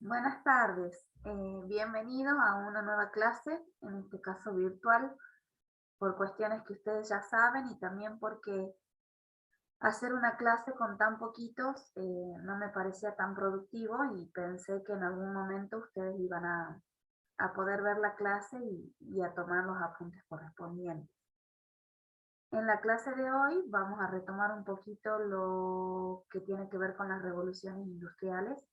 Buenas tardes, bienvenidos a una nueva clase, en este caso virtual, por cuestiones que ustedes ya saben y también porque hacer una clase con tan poquitos no me parecía tan productivo y pensé que en algún momento ustedes iban a poder ver la clase y a tomar los apuntes correspondientes. En la clase de hoy vamos a retomar un poquito lo que tiene que ver con las revoluciones industriales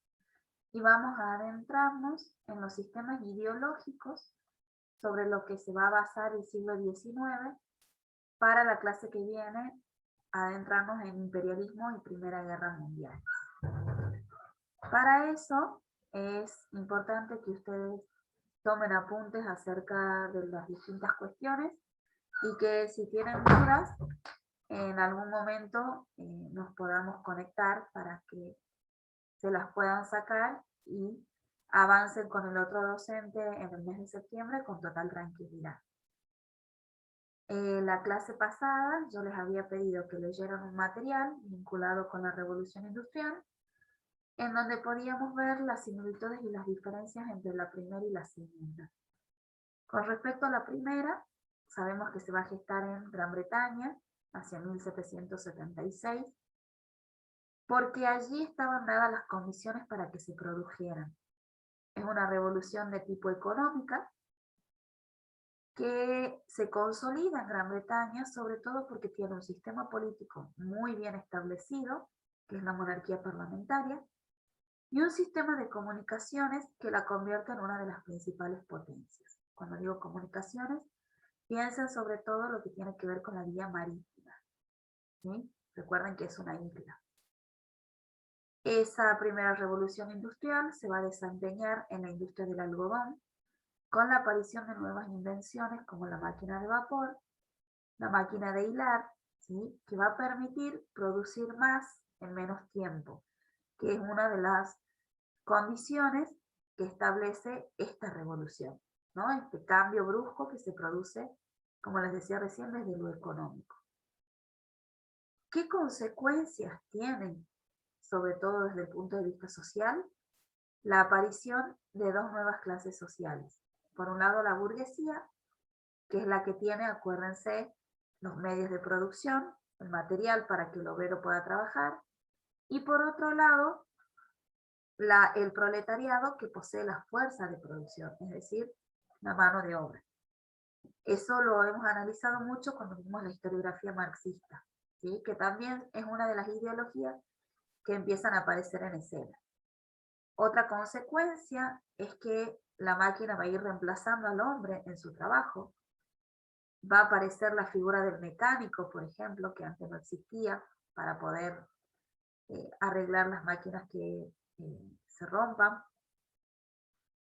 y vamos a adentrarnos en los sistemas ideológicos sobre lo que se va a basar el siglo XIX para la clase que viene, adentrarnos en imperialismo y Primera Guerra Mundial. Para eso es importante que ustedes tomen apuntes acerca de las distintas cuestiones y que si tienen dudas, en algún momento nos podamos conectar para que se las puedan sacar y avancen con el otro docente en el mes de septiembre con total tranquilidad. La clase pasada yo les había pedido que leyeran un material vinculado con la Revolución Industrial, en donde podíamos ver las similitudes y las diferencias entre la primera y la segunda. Con respecto a la primera, sabemos que se va a gestar en Gran Bretaña hacia 1776, porque allí estaban dadas las condiciones para que se produjeran. Es una revolución de tipo económica que se consolida en Gran Bretaña, sobre todo porque tiene un sistema político muy bien establecido, que es la monarquía parlamentaria, y un sistema de comunicaciones que la convierte en una de las principales potencias. Cuando digo comunicaciones, piensen sobre todo lo que tiene que ver con la vía marítima, ¿sí? Recuerden que es una isla. Esa primera revolución industrial se va a desempeñar en la industria del algodón, con la aparición de nuevas invenciones como la máquina de vapor, la máquina de hilar, ¿sí? Que va a permitir producir más en menos tiempo, que es una de las condiciones que establece esta revolución, ¿no? Este cambio brusco que se produce, como les decía recién, desde lo económico. ¿Qué consecuencias tienen, sobre todo desde el punto de vista social, la aparición de dos nuevas clases sociales? Por un lado, la burguesía, que es la que tiene, acuérdense, los medios de producción, el material para que el obrero pueda trabajar, y por otro lado, el proletariado que posee la fuerza de producción, es decir, la mano de obra. Eso lo hemos analizado mucho cuando vimos la historiografía marxista, ¿sí? Que también es una de las ideologías que empiezan a aparecer en escena. Otra consecuencia es que la máquina va a ir reemplazando al hombre en su trabajo. Va a aparecer la figura del mecánico, por ejemplo, que antes no existía, para poder arreglar las máquinas que se rompan.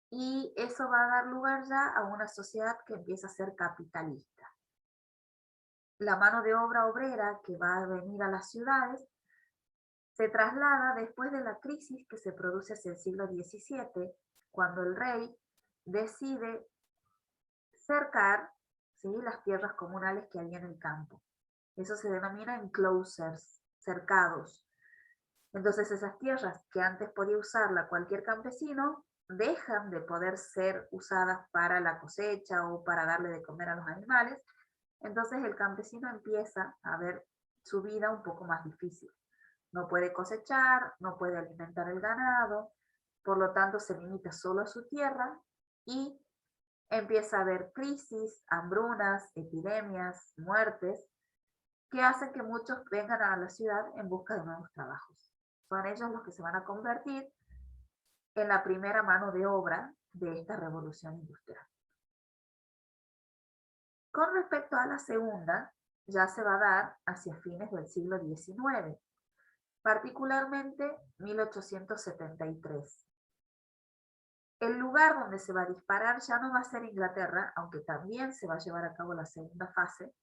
Y eso va a dar lugar ya a una sociedad que empieza a ser capitalista. La mano de obra obrera que va a venir a las ciudades se traslada después de la crisis que se produce hacia el siglo XVII, cuando el rey decide cercar, ¿sí?, las tierras comunales que había en el campo. Eso se denomina enclosures, cercados. Entonces esas tierras que antes podía usarla cualquier campesino, dejan de poder ser usadas para la cosecha o para darle de comer a los animales. Entonces el campesino empieza a ver su vida un poco más difícil. No puede cosechar, no puede alimentar el ganado, por lo tanto se limita solo a su tierra y empieza a haber crisis, hambrunas, epidemias, muertes, que hacen que muchos vengan a la ciudad en busca de nuevos trabajos. Son ellos los que se van a convertir en la primera mano de obra de esta revolución industrial. Con respecto a la segunda, ya se va a dar hacia fines del siglo XIX, particularmente 1873. El lugar donde se va a disparar ya no va a ser Inglaterra, aunque también se va a llevar a cabo la segunda fase,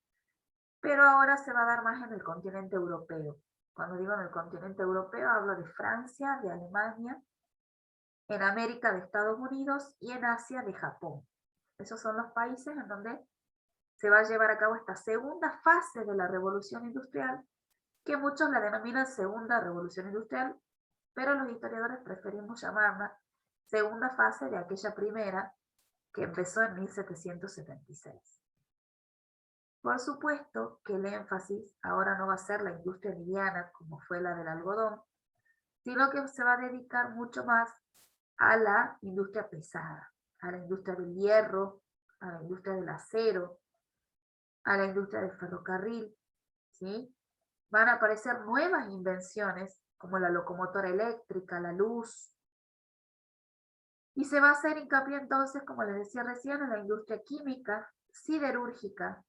pero ahora se va a dar más en el continente europeo. Cuando digo en el continente europeo, hablo de Francia, de Alemania, en América de Estados Unidos y en Asia de Japón. Esos son los países en donde se va a llevar a cabo esta segunda fase de la revolución industrial, que muchos la denominan segunda revolución industrial, pero los historiadores preferimos llamarla segunda fase de aquella primera que empezó en 1776. Por supuesto que el énfasis ahora no va a ser la industria liviana como fue la del algodón, sino que se va a dedicar mucho más a la industria pesada, a la industria del hierro, a la industria del acero, a la industria del ferrocarril, ¿sí? Van a aparecer nuevas invenciones como la locomotora eléctrica, la luz, y se va a hacer hincapié entonces, como les decía recién, en la industria química, siderúrgica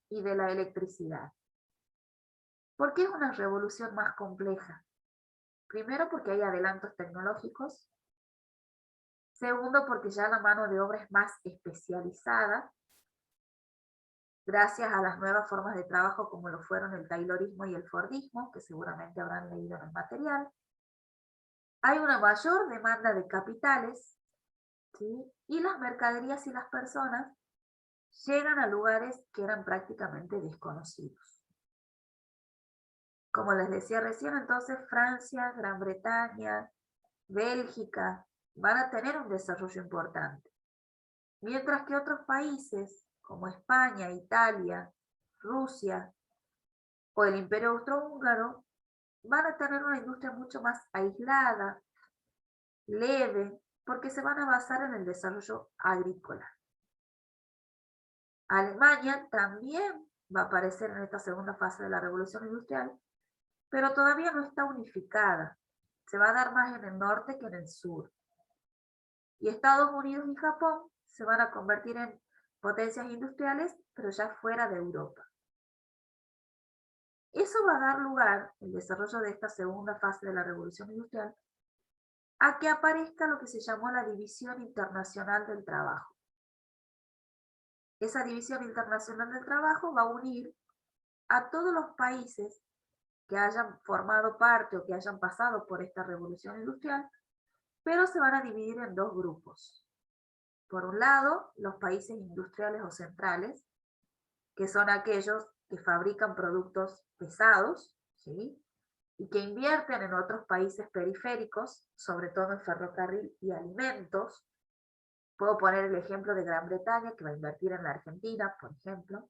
y de la electricidad. ¿Por qué es una revolución más compleja? Primero, porque hay adelantos tecnológicos. Segundo, porque ya la mano de obra es más especializada, gracias a las nuevas formas de trabajo como lo fueron el taylorismo y el fordismo, que seguramente habrán leído en el material. Hay una mayor demanda de capitales, ¿sí? Y las mercaderías y las personas llegan a lugares que eran prácticamente desconocidos. Como les decía recién, entonces Francia, Gran Bretaña, Bélgica van a tener un desarrollo importante, mientras que otros países como España, Italia, Rusia o el Imperio Austrohúngaro van a tener una industria mucho más aislada, leve, porque se van a basar en el desarrollo agrícola. Alemania también va a aparecer en esta segunda fase de la revolución industrial, pero todavía no está unificada. Se va a dar más en el norte que en el sur. Y Estados Unidos y Japón se van a convertir en potencias industriales, pero ya fuera de Europa. Eso va a dar lugar, el desarrollo de esta segunda fase de la revolución industrial, a que aparezca lo que se llamó la División Internacional del Trabajo. Esa División Internacional del Trabajo va a unir a todos los países que hayan formado parte o que hayan pasado por esta revolución industrial, pero se van a dividir en dos grupos. Por un lado, los países industriales o centrales, que son aquellos que fabrican productos pesados, ¿sí? Y que invierten en otros países periféricos, sobre todo en ferrocarril y alimentos. Puedo poner el ejemplo de Gran Bretaña, que va a invertir en la Argentina, por ejemplo.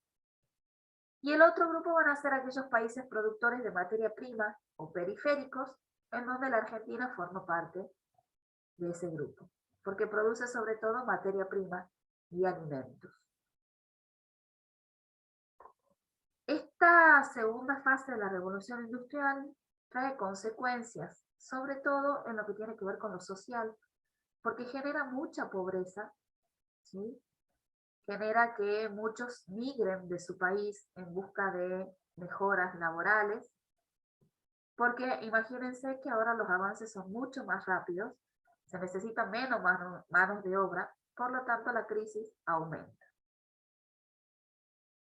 Y el otro grupo van a ser aquellos países productores de materia prima o periféricos, en donde la Argentina forma parte de ese grupo, porque produce sobre todo materia prima y alimentos. Esta segunda fase de la revolución industrial trae consecuencias, sobre todo en lo que tiene que ver con lo social, porque genera mucha pobreza, ¿sí? Genera que muchos migren de su país en busca de mejoras laborales, porque imagínense que ahora los avances son mucho más rápidos, se necesitan menos manos de obra, por lo tanto la crisis aumenta.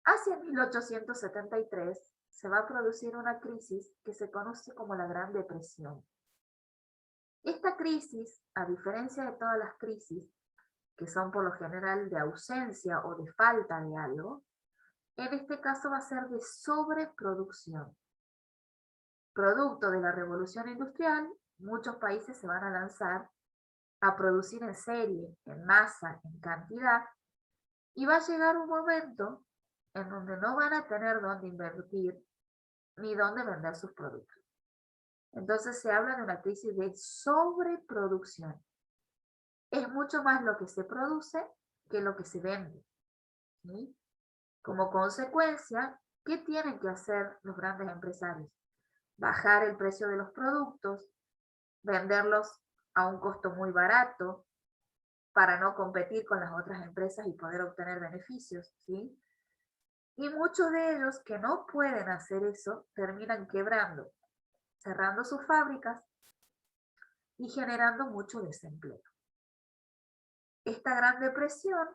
Hacia 1873 se va a producir una crisis que se conoce como la Gran Depresión. Esta crisis, a diferencia de todas las crisis, que son por lo general de ausencia o de falta de algo, en este caso va a ser de sobreproducción. Producto de la revolución industrial, muchos países se van a lanzar a producir en serie, en masa, en cantidad, y va a llegar un momento en donde no van a tener dónde invertir ni dónde vender sus productos. Entonces se habla de una crisis de sobreproducción. Es mucho más lo que se produce que lo que se vende, ¿sí? Como consecuencia, ¿qué tienen que hacer los grandes empresarios? Bajar el precio de los productos, venderlos a un costo muy barato para no competir con las otras empresas y poder obtener beneficios, ¿sí? Y muchos de ellos que no pueden hacer eso terminan quebrando, cerrando sus fábricas y generando mucho desempleo. Esta gran depresión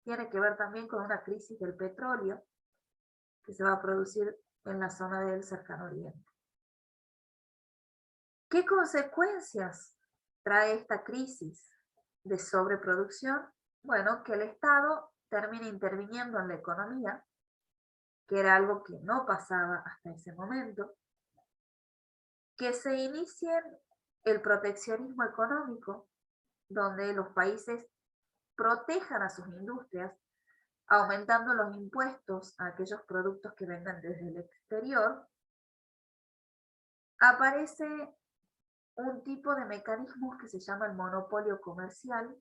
tiene que ver también con una crisis del petróleo que se va a producir en la zona del Cercano Oriente. ¿Qué consecuencias trae esta crisis de sobreproducción? Bueno, que el Estado termine interviniendo en la economía, que era algo que no pasaba hasta ese momento, que se inicie el proteccionismo económico, donde los países protejan a sus industrias, aumentando los impuestos a aquellos productos que vengan desde el exterior, aparece un tipo de mecanismos que se llama el monopolio comercial,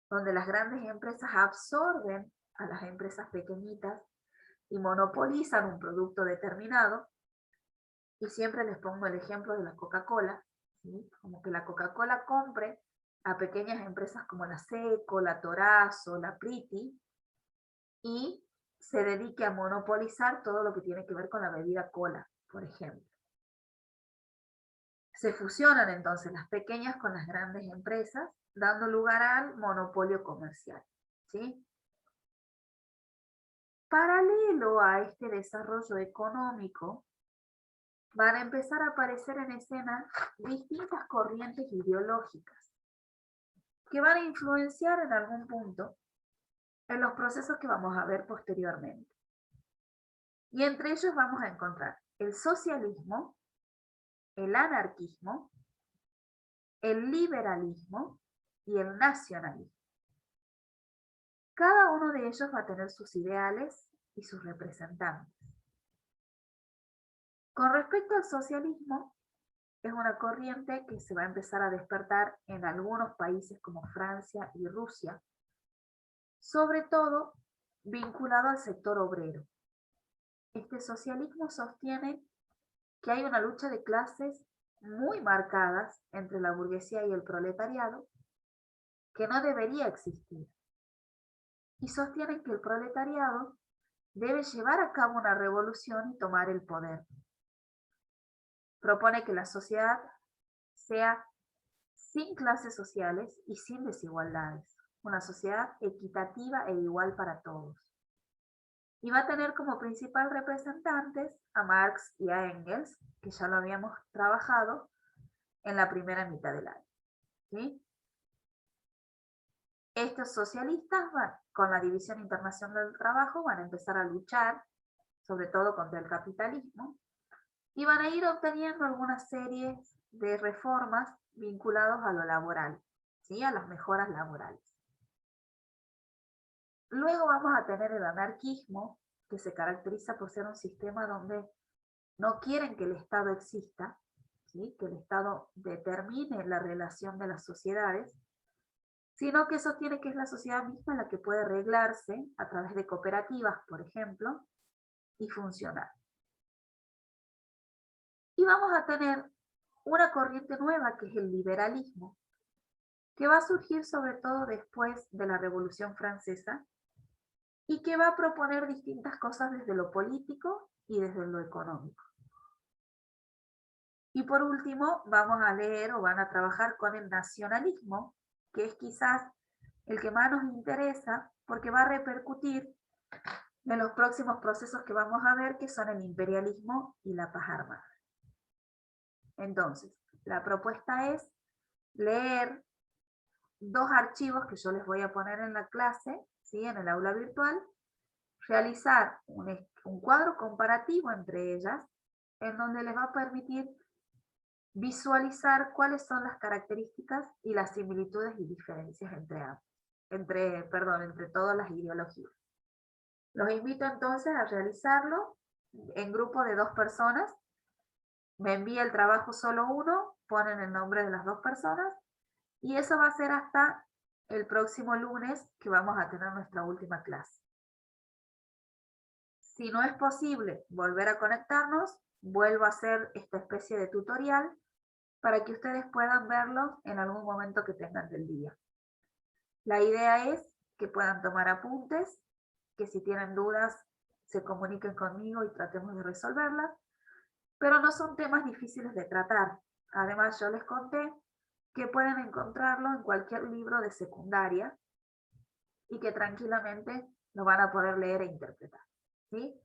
donde las grandes empresas absorben a las empresas pequeñitas y monopolizan un producto determinado. Y siempre les pongo el ejemplo de la Coca-Cola, ¿sí? Como que la Coca-Cola compre a pequeñas empresas como la Seco, la Torazo, la Priti, y se dedique a monopolizar todo lo que tiene que ver con la bebida cola, por ejemplo. Se fusionan entonces las pequeñas con las grandes empresas, dando lugar al monopolio comercial, ¿sí? Paralelo a este desarrollo económico, van a empezar a aparecer en escena distintas corrientes ideológicas que van a influenciar en algún punto en los procesos que vamos a ver posteriormente. Y entre ellos vamos a encontrar el socialismo, el anarquismo, el liberalismo y el nacionalismo. Cada uno de ellos va a tener sus ideales y sus representantes. Con respecto al socialismo, es una corriente que se va a empezar a despertar en algunos países como Francia y Rusia, sobre todo vinculado al sector obrero. Este socialismo sostiene que hay una lucha de clases muy marcadas entre la burguesía y el proletariado que no debería existir. Y sostienen que el proletariado debe llevar a cabo una revolución y tomar el poder. Propone que la sociedad sea sin clases sociales y sin desigualdades, una sociedad equitativa e igual para todos. Y va a tener como principal representantes a Marx y a Engels, que ya lo habíamos trabajado en la primera mitad del año, ¿sí? Estos socialistas con la División Internacional del Trabajo van a empezar a luchar, sobre todo contra el capitalismo, y van a ir obteniendo algunas series de reformas vinculados a lo laboral, ¿sí? A las mejoras laborales. Luego vamos a tener el anarquismo, que se caracteriza por ser un sistema donde no quieren que el Estado exista, ¿sí? Que el Estado determine la relación de las sociedades, sino que sostiene que es la sociedad misma la que puede arreglarse a través de cooperativas, por ejemplo, y funcionar. Y vamos a tener una corriente nueva que es el liberalismo, que va a surgir sobre todo después de la Revolución Francesa y que va a proponer distintas cosas desde lo político y desde lo económico. Y por último, vamos a leer o van a trabajar con el nacionalismo, que es quizás el que más nos interesa porque va a repercutir en los próximos procesos que vamos a ver, que son el imperialismo y la paz armada. Entonces, la propuesta es leer dos archivos que yo les voy a poner en la clase, ¿sí? En el aula virtual, realizar un cuadro comparativo entre ellas, en donde les va a permitir visualizar cuáles son las características y las similitudes y diferencias entre todas las ideologías. Los invito entonces a realizarlo en grupo de 2 personas. Me envía el trabajo solo uno, ponen el nombre de las 2 personas y eso va a ser hasta el próximo lunes que vamos a tener nuestra última clase. Si no es posible volver a conectarnos, vuelvo a hacer esta especie de tutorial para que ustedes puedan verlo en algún momento que tengan del día. La idea es que puedan tomar apuntes, que si tienen dudas se comuniquen conmigo y tratemos de resolverlas, pero no son temas difíciles de tratar. Además, yo les conté que pueden encontrarlo en cualquier libro de secundaria y que tranquilamente lo van a poder leer e interpretar, ¿sí?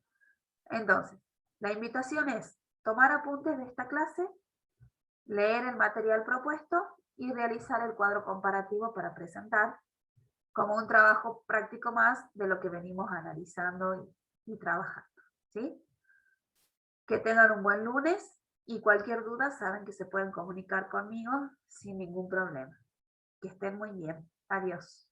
Entonces, la invitación es tomar apuntes de esta clase, leer el material propuesto y realizar el cuadro comparativo para presentar como un trabajo práctico más de lo que venimos analizando y trabajando, ¿sí? Que tengan un buen lunes y cualquier duda saben que se pueden comunicar conmigo sin ningún problema. Que estén muy bien. Adiós.